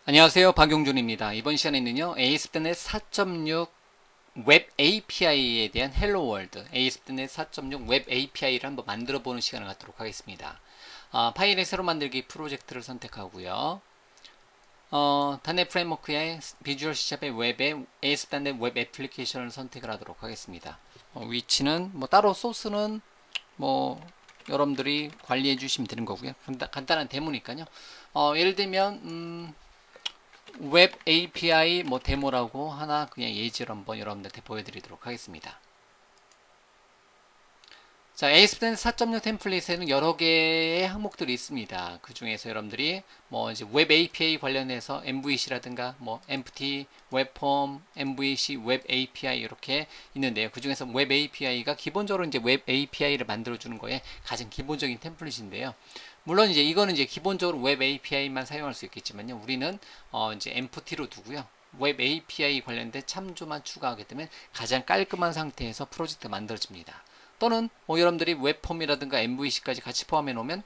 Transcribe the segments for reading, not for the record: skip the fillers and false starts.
안녕하세요. 박용준입니다. 이번 시간에는요, ASP.NET 4.6 웹 API에 대한 헬로 월드, ASP.NET 4.6 웹 API를 한번 만들어 보는 시간을 갖도록 하겠습니다. 파일의 새로 만들기 프로젝트를 선택하고요. .NET 프레임워크의 비주얼 C샵의 웹의 ASP.NET 웹 애플리케이션을 선택을 하도록 하겠습니다. 위치는 따로 소스는 뭐 여러분들이 관리해 주시면 되는 거고요. 간단한 데모니까요. 예를 들면 웹 API 데모라고 하나 그냥 예시로 한번 여러분들한테 보여드리도록 하겠습니다. 자, ASP.NET 4.6 템플릿에는 여러 개의 항목들이 있습니다. 그 중에서 여러분들이 이제 웹 API 관련해서 MVC라든가 empty, 웹폼, MVC, 웹 API 이렇게 있는데요. 그 중에서 웹 API가 기본적으로 이제 웹 API를 만들어주는 거에 가장 기본적인 템플릿인데요. 물론 이제 이거는 이제 기본적으로 웹 API만 사용할 수 있겠지만요. 우리는 이제 empty로 두고요. 웹 API 관련된 참조만 추가하게 되면 가장 깔끔한 상태에서 프로젝트 만들어집니다. 또는 여러분들이 웹폼이라든가 MVC까지 같이 포함해 놓으면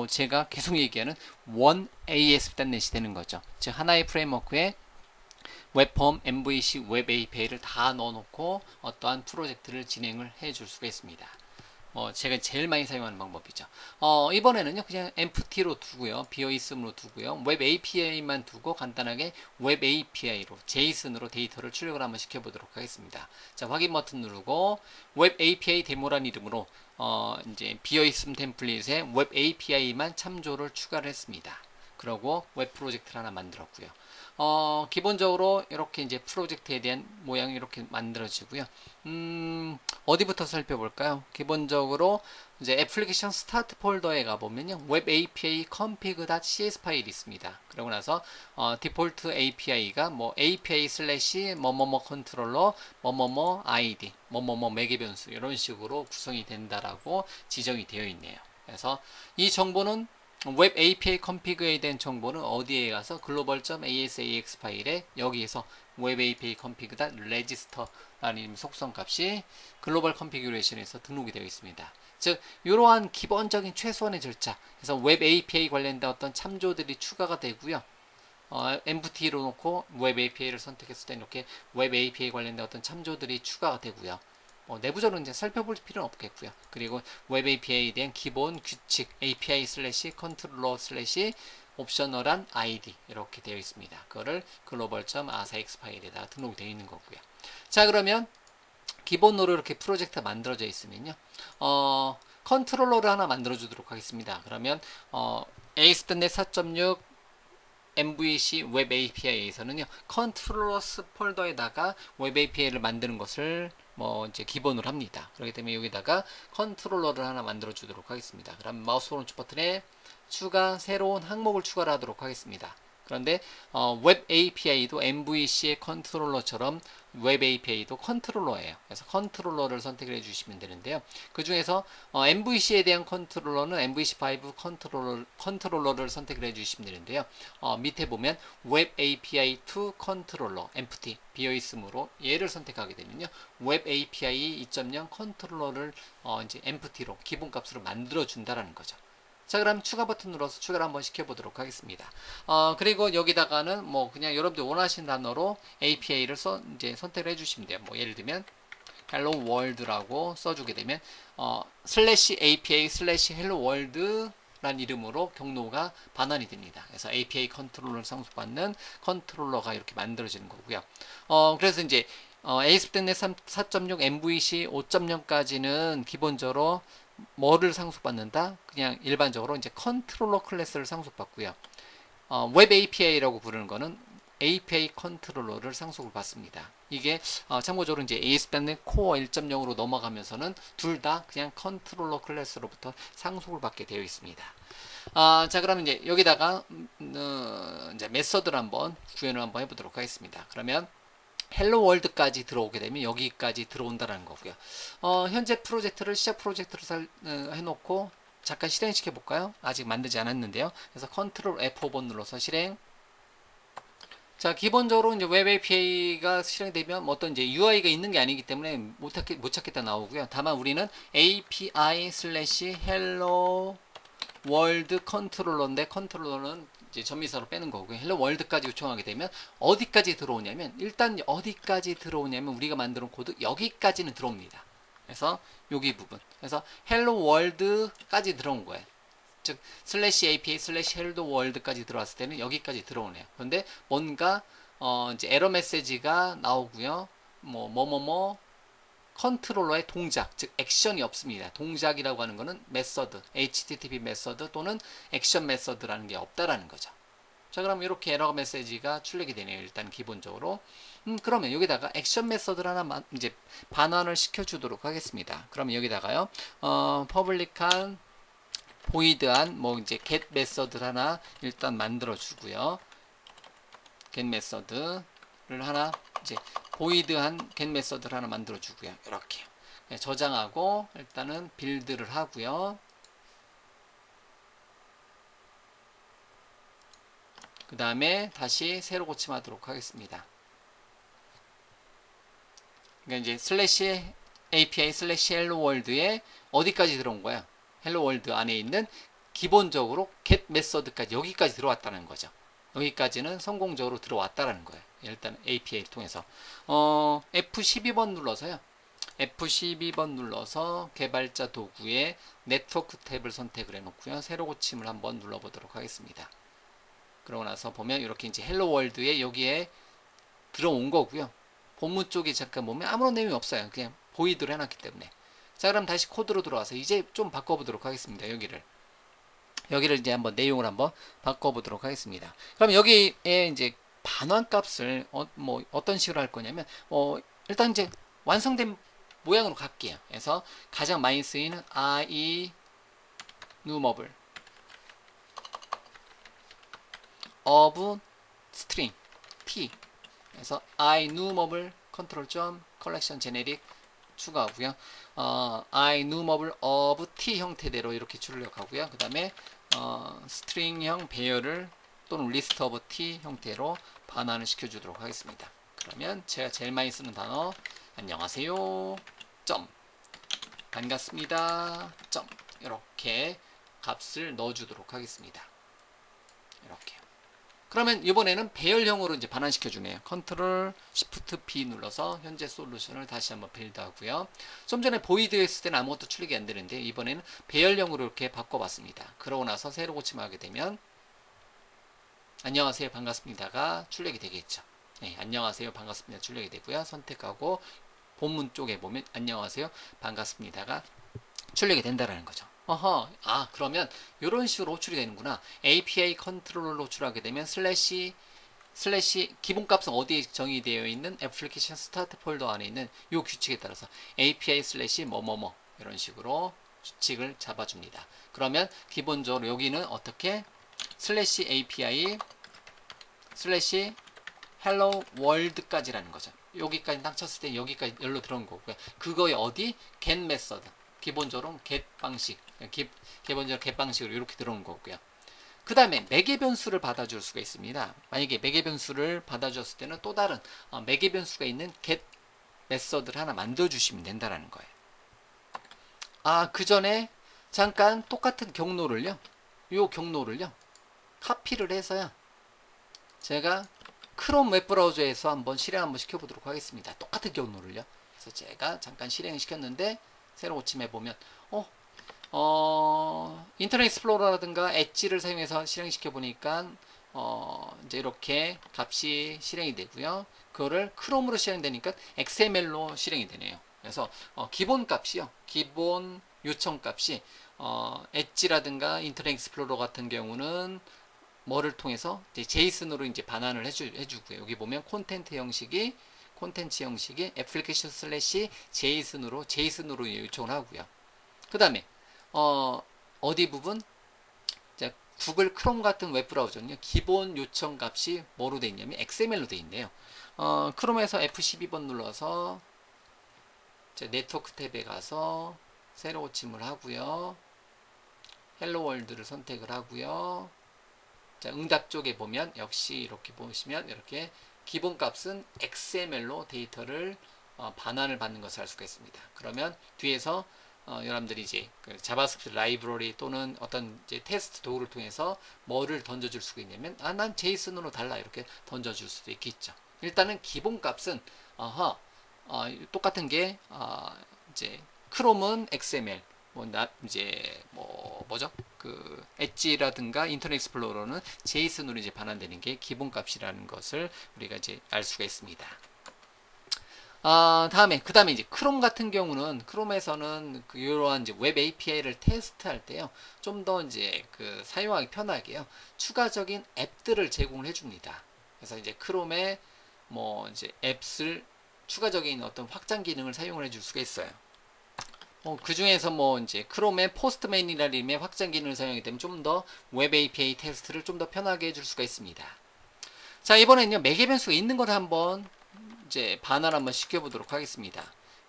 제가 계속 얘기하는 원 ASP.NET이 되는 거죠. 즉 하나의 프레임워크에 웹폼, MVC, 웹 API를 다 넣어놓고 어떠한 프로젝트를 진행을 해줄 수가 있습니다. 제가 제일 많이 사용하는 방법이죠. 이번에는요, 그냥 empty로 두고요, 비어있음으로 두고요, 웹 API만 두고 간단하게 웹 API로, JSON으로 데이터를 출력을 한번 시켜보도록 하겠습니다. 자, 확인 버튼 누르고, 웹 API 데모란 이름으로, 이제 비어있음 템플릿에 웹 API만 참조를 추가를 했습니다. 그러고 웹 프로젝트를 하나 만들었고요. 기본적으로 이렇게 이제 프로젝트에 대한 모양이 이렇게 만들어지고요. 어디부터 살펴볼까요? 기본적으로 이제 애플리케이션 스타트 폴더에 가보면요. 웹 API config.cs 파일이 있습니다. 그러고 나서 디폴트 API가 API 슬래시 뭐뭐뭐 컨트롤러 뭐뭐뭐 ID 뭐뭐뭐 매개 변수 이런 식으로 구성이 된다라고 지정이 되어 있네요. 그래서 이 정보는 웹 API config에 대한 정보는 어디에 가서 global.asax 파일에 여기에서 웹 API config.register라는 속성 값이 글로벌 컨피규레이션에서 등록이 되어 있습니다. 즉 이러한 기본적인 최소한의 절차 그래서 웹 API 관련된 어떤 참조들이 추가가 되고요. empty로 놓고 웹 API를 선택했을 때 이렇게 웹 API 관련된 어떤 참조들이 추가가 되고요. 내부적으로 이제 살펴볼 필요는 없겠고요. 그리고 웹 API에 대한 기본 규칙 API 슬래시 컨트롤러 슬래시 옵셔널한 ID 이렇게 되어 있습니다. 그거를 global.asax 파일에다 등록이 되어 있는 거고요. 자, 그러면 기본으로 이렇게 프로젝트가 만들어져 있으면요. 컨트롤러를 하나 만들어 주도록 하겠습니다. 그러면 ASP.NET 4.6 MVC 웹 API에서는요, 컨트롤러스 폴더에다가 웹 API를 만드는 것을 이제 기본으로 합니다. 그렇기 때문에 여기다가 컨트롤러를 하나 만들어 주도록 하겠습니다. 그럼 마우스 오른쪽 버튼에 추가 새로운 항목을 추가를 하도록 하겠습니다. 그런데 웹 API도 MVC의 컨트롤러처럼 웹 API도 컨트롤러예요. 그래서 컨트롤러를 선택을 해주시면 되는데요. 그 중에서 MVC에 대한 컨트롤러는 MVC5 컨트롤러를 선택을 해주시면 되는데요. 밑에 보면 웹 API to 컨트롤러 empty 비어있음으로 얘를 선택하게 되면요. 웹 API 2.0 컨트롤러를 이제 empty로 기본값으로 만들어 준다라는 거죠. 자, 그럼 추가 버튼 눌러서 추가를 한번 시켜보도록 하겠습니다. 그리고 여기다가는 그냥 여러분들 원하시는 단어로 API를 이제 선택을 해주시면 돼요. 예를 들면 hello world라고 써주게 되면 슬래시 API 슬래시 hello world 라는 이름으로 경로가 반환이 됩니다. 그래서 API 컨트롤러를 상속받는 컨트롤러가 이렇게 만들어지는 거고요. 그래서 이제 ASP.NET 4.6 MVC 5.0까지는 기본적으로 뭐를 상속받는다? 그냥 일반적으로 이제 컨트롤러 클래스를 상속받고요. 웹 API라고 부르는 거는 API 컨트롤러를 상속을 받습니다. 이게 참고적으로 이제 ASP.NET Core 1.0으로 넘어가면서는 둘 다 그냥 컨트롤러 클래스로부터 상속을 받게 되어 있습니다. 자, 그러면 이제 여기다가 이제 메서드를 한번 구현을 한번 해보도록 하겠습니다. 그러면 헬로 월드까지 들어오게 되면 여기까지 들어온다는 거고요. 현재 프로젝트를 시작 프로젝트를 해놓고 잠깐 실행시켜 볼까요? 아직 만들지 않았는데요. 그래서 컨트롤 F5번 눌러서 실행. 자, 기본적으로 이제 웹 API가 실행되면 어떤 이제 UI가 있는 게 아니기 때문에 못 찾겠다 나오고요. 다만 우리는 API 슬래시 hello world 컨트롤러인데 컨트롤러는 이제 전미사로 빼는 거고요. 헬로 월드까지 요청하게 되면 어디까지 들어오냐면 일단 어디까지 들어오냐면 우리가 만들어 놓은 코드 여기까지는 들어옵니다. 그래서 여기 부분. 그래서 헬로 월드까지 들어온 거예요. 즉 슬래시 API 슬래시 헬로 월드까지 들어왔을 때는 여기까지 들어오네요. 그런데 뭔가 이제 에러 메시지가 나오고요. 뭐뭐뭐 컨트롤러의 동작, 즉 액션이 없습니다. 동작이라고 하는 것은 메서드, HTTP 메서드 또는 액션 메서드라는 게 없다라는 거죠. 자, 그럼 이렇게 에러 메시지가 출력이 되네요. 일단 기본적으로. 그러면 여기다가 액션 메서드를 하나 이제 반환을 시켜주도록 하겠습니다. 그러면 여기다가요, 퍼블릭한 보이드한 뭐 이제 get 메서드를 하나 일단 만들어 주고요. get 메서드를 하나 이제 보이드한 get 메서드를 하나 만들어 주고요. 이렇게 저장하고 일단은 빌드를 하고요. 그 다음에 다시 새로 고침하도록 하겠습니다. 그러니까 이제 슬래시 API 슬래시 헬로 월드에 어디까지 들어온 거야? 헬로 월드 안에 있는 기본적으로 get 메서드까지 여기까지 들어왔다는 거죠. 여기까지는 성공적으로 들어왔다라는 거예요. 일단 API를 통해서 F12번 눌러서요. F12번 눌러서 개발자 도구에 네트워크 탭을 선택을 해놓고요. 새로 고침을 한번 눌러보도록 하겠습니다. 그러고 나서 보면 이렇게 이제 헬로 월드에 여기에 들어온 거고요. 본문 쪽에 잠깐 보면 아무런 내용이 없어요. 그냥 보이드로 해놨기 때문에. 자, 그럼 다시 코드로 들어와서 이제 좀 바꿔보도록 하겠습니다. 여기를 이제 한번 내용을 한번 바꿔보도록 하겠습니다. 그럼 여기에 이제 반환 값을 뭐 어떤 식으로 할 거냐면 일단 이제 완성된 모양으로 갈게요. 그래서 가장 많이 쓰이는 I numerable of string t 그래서 I numerable control 점 collection generic 추가하고요. I numerable of t 형태대로 이렇게 출력하고요. 그 다음에 스트링형 배열을 또는 list of t 형태로 반환을 시켜주도록 하겠습니다. 그러면 제가 제일 많이 쓰는 단어 안녕하세요 점 반갑습니다 점 이렇게 값을 넣어주도록 하겠습니다. 이렇게. 그러면 이번에는 배열형으로 이제 반환시켜 주네요. 컨트롤 시프트 B 눌러서 현재 솔루션을 다시 한번 빌드하고요. 좀 전에 보이드 했을 때는 아무것도 출력이 안 되는데 이번에는 배열형으로 이렇게 바꿔봤습니다. 그러고 나서 새로 고침하게 되면 안녕하세요 반갑습니다가 출력이 되겠죠. 네, 안녕하세요 반갑습니다 출력이 되고요. 선택하고 본문 쪽에 보면 안녕하세요 반갑습니다가 출력이 된다라는 거죠. 그러면 이런 식으로 호출이 되는구나. API 컨트롤러로 호출하게 되면 슬래시 기본값은 어디에 정의되어 있는 애플리케이션 스타트 폴더 안에 있는 이 규칙에 따라서 API 슬래시 뭐뭐뭐 이런 식으로 규칙을 잡아줍니다. 그러면 기본적으로 여기는 어떻게 슬래시 API 슬래시 헬로 월드까지라는 거죠. 여기까지 딱 쳤을 때 여기까지 열로 들어온 거고요. 그거에 어디 get 메서드 기본적으로 get 방식 기본적으로 get 방식으로 이렇게 들어온 거고요. 그 다음에 매개 변수를 받아줄 수가 있습니다. 만약에 매개 변수를 받아줬을 때는 또 다른 매개 변수가 있는 get 메서드를 하나 만들어 주시면 된다라는 거예요. 그 전에 잠깐 똑같은 경로를요. 요 경로를요. 카피를 해서요. 제가 크롬 웹브라우저에서 한번 실행 한번 시켜보도록 하겠습니다. 똑같은 경로를요. 그래서 제가 잠깐 실행을 시켰는데 새로 고침해 보면 인터넷 익스플로러라든가 엣지를 사용해서 실행시켜 보니까 이제 이렇게 값이 실행이 되고요. 그거를 크롬으로 실행되니까 XML로 실행이 되네요. 그래서 기본 값이요. 기본 요청 값이 엣지라든가 인터넷 익스플로러 같은 경우는 뭐를 통해서 이제 제이슨으로 이제 반환을 해주고요. 여기 보면 콘텐츠 형식이 애플리케이션 슬래시 제이슨으로 요청을 하고요. 그 다음에 어디 부분 구글 크롬 같은 웹브라우저는요 기본 요청 값이 뭐로 되어 있냐면 XML로 되어 있네요. 크롬에서 F12번 눌러서 네트워크 탭에 가서 새로 고침을 하고요. 헬로 월드를 선택을 하고요. 자, 응답 쪽에 보면 역시 이렇게 보시면 이렇게 기본 값은 XML로 데이터를 반환을 받는 것을 알 수가 있습니다. 그러면 뒤에서 여러분들이 이제 그 자바스크립트 라이브러리 또는 어떤 이제 테스트 도구를 통해서 뭐를 던져줄 수가 있냐면 난 제이슨으로 달라 이렇게 던져줄 수도 있겠죠. 일단은 기본 값은 똑같은 게 이제 크롬은 XML 이제 뭐죠? 그 엣지라든가 인터넷 익스플로러는 제이슨으로 이제 반환되는 게 기본 값이라는 것을 우리가 이제 알 수가 있습니다. 그 다음에 이제 크롬 같은 경우는 크롬에서는 이러한 이제 웹 API를 테스트할 때요, 좀 더 이제 그 사용하기 편하게요, 추가적인 앱들을 제공을 해줍니다. 그래서 이제 크롬에 뭐 이제 앱을 추가적인 어떤 확장 기능을 사용을 해줄 수가 있어요. 그 중에서 뭐 이제 크롬의 포스트맨이라는 이름의 확장 기능을 사용하기 때문에 좀 더 웹 API 테스트를 좀 더 편하게 해줄 수가 있습니다. 자, 이번에는요, 매개 변수가 있는 걸 한번 이제 반환 한번 시켜보도록 하겠습니다.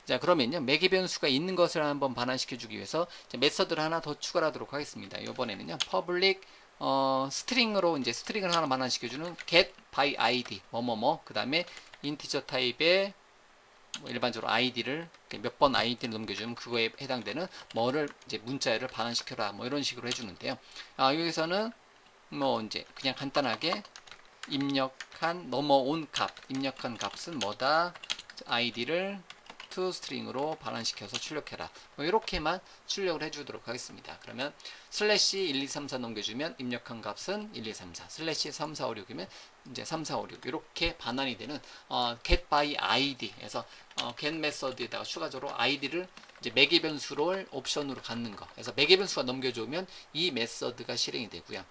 자, 그러면요, 매개 변수가 있는 것을 한번 반환시켜주기 위해서 메서드를 하나 더 추가하도록 하겠습니다. 이번에는요, public 스트링으로 이제 스트링을 하나 반환시켜주는 get by id 그 다음에 인티저 타입의 일반적으로 아이디를 몇 번 아이디를 넘겨주면 그거에 해당되는 뭐를 이제 문자열을 반환시켜라 뭐 이런 식으로 해주는데요. 여기서는 뭐 이제 그냥 간단하게 입력한 값은 뭐다? 아이디를 toString으로 반환시켜서 출력해라. 뭐 이렇게만 출력을 해주도록 하겠습니다. 그러면 슬래시 1234 넘겨주면 입력한 값은 1234, 슬래시 3456이면 이제 3456 이렇게 반환이 되는 get by id에서 get 메서드에다가 추가적으로 id를 이제 매개 변수를 옵션으로 갖는 거. 그래서 매개 변수가 넘겨주면 이 메서드가 실행이 되고요.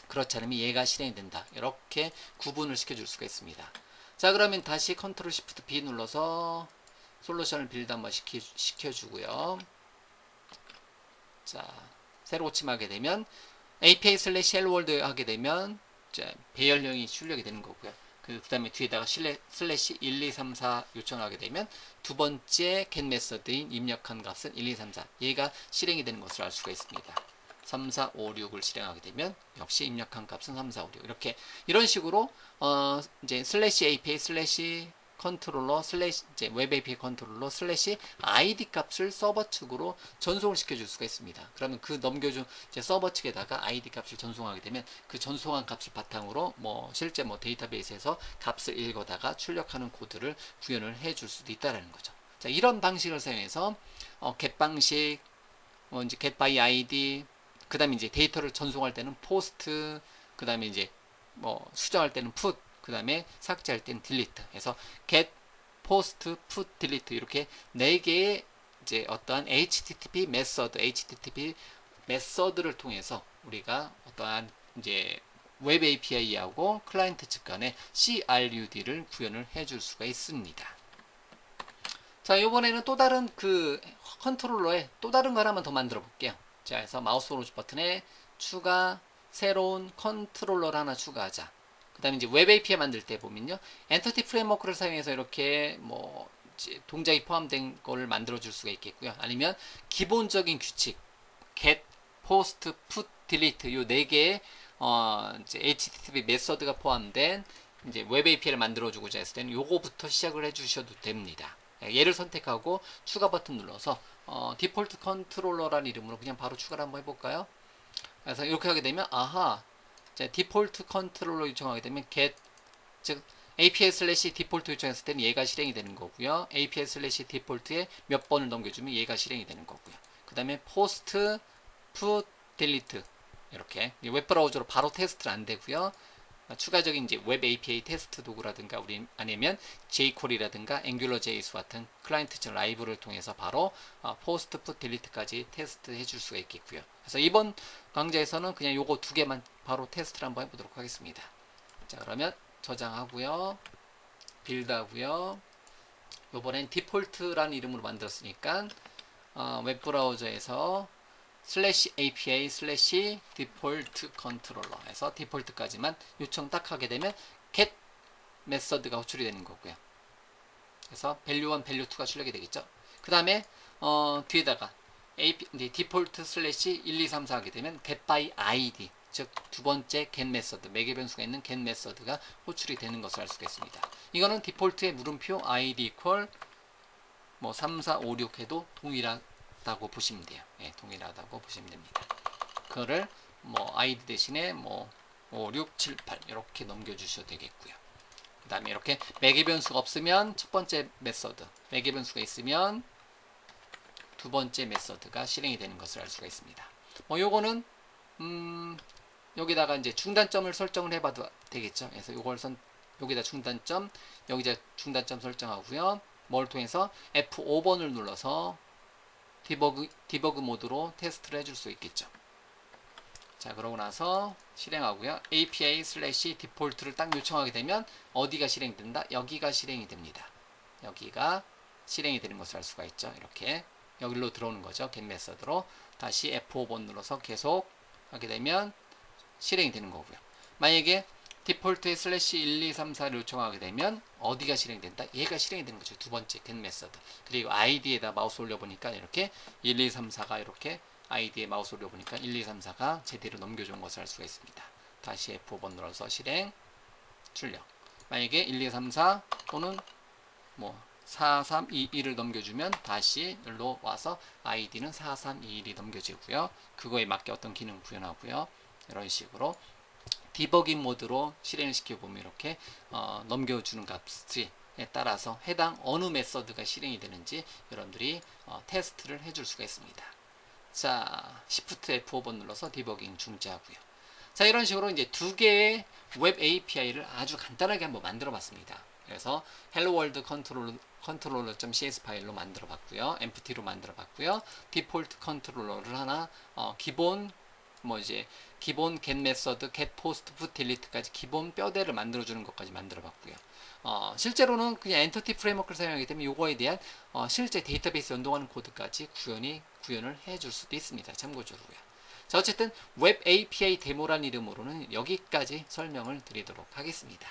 그렇지 않으면 얘가 실행이 된다. 이렇게 구분을 시켜줄 수가 있습니다. 자, 그러면 다시 컨트롤 시프트 B 눌러서 솔루션을 빌드 한번 시켜주고요. 자, 새로 고침하게 되면 API 슬래시 헬월드 하게 되면 배열형이 출력이 되는 거고요. 그 다음에 뒤에다가 슬래시 1234 요청하게 되면 두 번째 get 메서드인 입력한 값은 1234 얘가 실행이 되는 것을 알 수가 있습니다. 3456을 실행하게 되면 역시 입력한 값은 3456 이렇게 이런 식으로 이제 슬래시 API 슬래시 컨트롤러 슬래시 이제 웹 API 컨트롤러 슬래시 ID 값을 서버 측으로 전송을 시켜줄 수가 있습니다. 그러면 그 넘겨준 이제 서버 측에다가 ID 값을 전송하게 되면 그 전송한 값을 바탕으로 뭐 실제 뭐 데이터베이스에서 값을 읽어다가 출력하는 코드를 구현을 해줄 수도 있다라는 거죠. 자, 이런 방식을 사용해서 get 방식, 이제 get by ID 그 다음에 이제 데이터를 전송할 때는 post, 그 다음에 이제 뭐 수정할 때는 put, 그 다음에 삭제할 때는 delete 해서 get, post, put, delete 이렇게 4개의 이제 어떠한 HTTP 메서드를 통해서 우리가 어떠한 이제 웹 API하고 클라이언트 측 간의 CRUD를 구현을 해줄 수가 있습니다. 자, 이번에는 또 다른 그 컨트롤러에 또 다른 거 하나만 더 만들어 볼게요. 자, 그래서 마우스 오른쪽 버튼에 추가, 새로운 컨트롤러를 하나 추가하자. 그 다음에 이제 웹 API 만들 때 보면요, 엔터티 프레임워크를 사용해서 이렇게 뭐 동작이 포함된 거를 만들어 줄 수가 있겠고요. 아니면 기본적인 규칙, get, post, put, delete 요 4개의 이제 HTTP 메서드가 포함된 이제 웹 API를 만들어 주고자 했을 때는 요거부터 시작을 해 주셔도 됩니다. 얘를 선택하고 추가 버튼 눌러서 디폴트 컨트롤러라는 이름으로 그냥 바로 추가를 한번 해볼까요? 그래서 이렇게 하게 되면 자, 디폴트 컨트롤러 요청하게 되면 get 즉 API 슬래시 디폴트 요청했을 때는 얘가 실행이 되는 거고요. API 슬래시 디폴트에 몇 번을 넘겨주면 얘가 실행이 되는 거고요. 그 다음에 post, put, delete 이렇게 웹브라우저로 바로 테스트는 안 되고요. 추가적인 이제 웹 API 테스트 도구라든가 우리 아니면 jQuery라든가 AngularJS 같은 클라이언트 라이브를 통해서 바로 post, put, delete까지 테스트 해줄 수가 있겠고요. 그래서 이번 강좌에서는 그냥 요거 2개만 바로 테스트를 한번 해보도록 하겠습니다. 자, 그러면 저장하고요, 빌드하고요. 요번엔 디폴트라는 이름으로 만들었으니까 웹브라우저에서 슬래시 API 슬래시 디폴트 컨트롤러 해서 디폴트까지만 요청 딱 하게 되면 get 메서드가 호출이 되는 거고요. 그래서 value1, value2가 출력이 되겠죠. 그 다음에 뒤에다가 디폴트 슬래시 1234 하게 되면 get by ID 즉 두 번째 get 메서드 매개 변수가 있는 get 메서드가 호출이 되는 것을 알 수가 있습니다. 이거는 디폴트의 물음표 ID equal 뭐 3456 해도 동일한 동일하다고 보시면 돼요. 예, 동일하다고 보시면 됩니다. 그거를 뭐 아이디 대신에 뭐 5, 6, 7, 8 이렇게 넘겨주셔도 되겠고요. 그 다음에 이렇게 매개 변수가 없으면 첫 번째 메서드, 매개 변수가 있으면 두 번째 메서드가 실행이 되는 것을 알 수가 있습니다. 뭐 요거는 여기다가 이제 중단점을 설정을 해봐도 되겠죠. 그래서 요걸 여기다 중단점, 여기다 중단점 설정하고요. 뭘 통해서 F5번을 눌러서 디버그 모드로 테스트를 해줄 수 있겠죠. 자, 그러고 나서 실행하고요. API 슬래시 디폴트를 딱 요청하게 되면 어디가 실행된다? 여기가 실행이 됩니다. 여기가 실행이 되는 것을 알 수가 있죠. 이렇게 여기로 들어오는 거죠. get 메서드로 다시 F5번 눌러서 계속 하게 되면 실행이 되는 거고요. 만약에 디폴트에 슬래시 1, 2, 3, 4를 요청하게 되면 어디가 실행된다? 얘가 실행이 되는 거죠. 두 번째 get 메서드. 그리고 id에다 마우스 올려보니까 이렇게 1, 2, 3, 4가 이렇게 id에 마우스 올려보니까 1, 2, 3, 4가 제대로 넘겨준 것을 알 수가 있습니다. 다시 F5번 눌러서 실행, 출력. 만약에 1, 2, 3, 4 또는 뭐 4, 3, 2, 1을 넘겨주면 다시 여기로 와서 id는 4, 3, 2, 1이 넘겨지고요. 그거에 맞게 어떤 기능 구현하고요. 이런 식으로 디버깅 모드로 실행을 시켜보면 이렇게 넘겨주는 값에 따라서 해당 어느 메서드가 실행이 되는지 여러분들이 테스트를 해줄 수가 있습니다. 자, Shift F5번 눌러서 디버깅 중지하고요. 자, 이런 식으로 이제 두 개의 웹 API를 아주 간단하게 한번 만들어 봤습니다. 그래서 hello world controller.cs 파일로 만들어 봤고요. empty로 만들어 봤고요. 디폴트 컨트롤러를 하나 기본 기본 get 메서드, get post, put, delete까지 기본 뼈대를 만들어 주는 것까지 만들어 봤고요. 실제로는 그냥 엔터티 프레임워크를 사용하기 때문에 이거에 대한 실제 데이터베이스 연동하는 코드까지 구현을 해줄 수도 있습니다. 참고적으로요. 자, 어쨌든 웹 API 데모란 이름으로는 여기까지 설명을 드리도록 하겠습니다.